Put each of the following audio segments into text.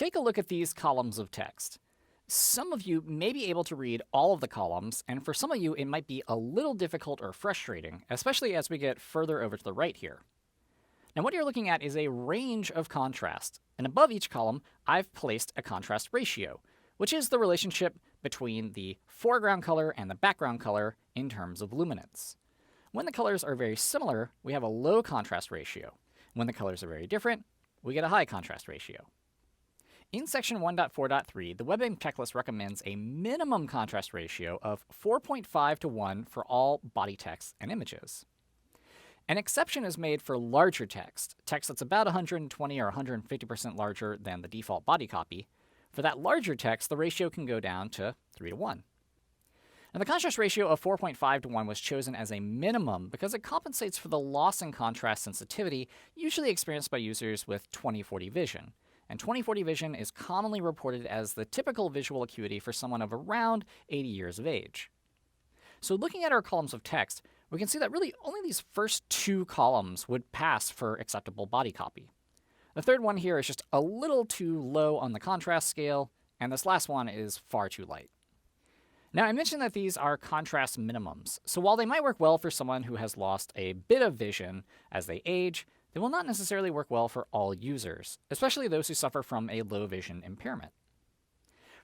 Take a look at these columns of text. Some of you may be able to read all of the columns, and for some of you it might be a little difficult or frustrating, especially as we get further over to the right here. Now what you're looking at is a range of contrast, and above each column I've placed a contrast ratio, which is the relationship between the foreground color and the background color in terms of luminance. When the colors are very similar, we have a low contrast ratio. When the colors are very different, we get a high contrast ratio. In section 1.4.3, the WebAIM checklist recommends a minimum contrast ratio of 4.5 to 1 for all body text and images. An exception is made for larger text that's about 120 or 150% larger than the default body copy. For that larger text, the ratio can go down to 3 to 1. Now, the contrast ratio of 4.5 to 1 was chosen as a minimum because it compensates for the loss in contrast sensitivity usually experienced by users with 20/40 vision. And 20/40 vision is commonly reported as the typical visual acuity for someone of around 80 years of age. So looking at our columns of text, we can see that really only these first two columns would pass for acceptable body copy. The third one here is just a little too low on the contrast scale, and this last one is far too light. Now, I mentioned that these are contrast minimums, so while they might work well for someone who has lost a bit of vision as they age, they will not necessarily work well for all users, especially those who suffer from a low vision impairment.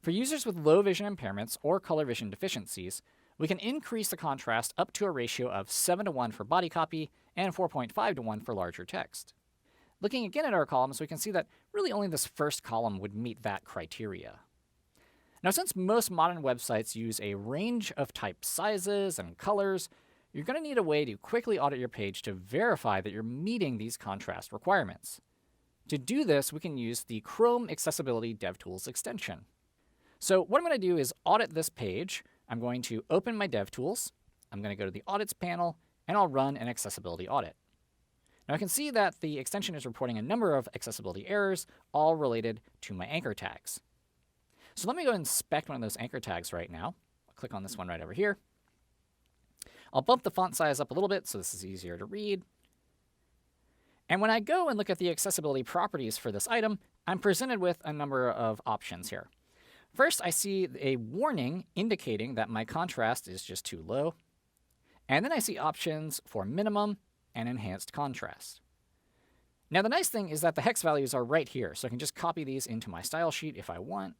For users with low vision impairments or color vision deficiencies, we can increase the contrast up to a ratio of 7 to 1 for body copy and 4.5 to 1 for larger text. Looking again at our columns, we can see that really only this first column would meet that criteria. Now, since most modern websites use a range of type sizes and colors, you're going to need a way to quickly audit your page to verify that you're meeting these contrast requirements. To do this, we can use the Chrome Accessibility DevTools extension. So what I'm going to do is audit this page. I'm going to open my DevTools. I'm going to go to the Audits panel, and I'll run an accessibility audit. Now I can see that the extension is reporting a number of accessibility errors, all related to my anchor tags. So let me go inspect one of those anchor tags right now. I'll click on this one right over here. I'll bump the font size up a little bit so this is easier to read. And when I go and look at the accessibility properties for this item, I'm presented with a number of options here. First, I see a warning indicating that my contrast is just too low. And then I see options for minimum and enhanced contrast. Now the nice thing is that the hex values are right here, so I can just copy these into my style sheet if I want.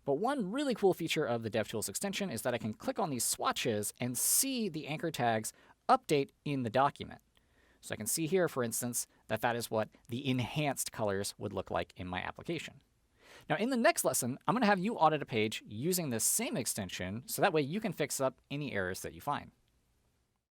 But one really cool feature of the DevTools extension is that I can click on these swatches and see the anchor tags update in the document. So I can see here, for instance, that that is what the enhanced colors would look like in my application. Now in the next lesson, I'm going to have you audit a page using this same extension, so that way you can fix up any errors that you find.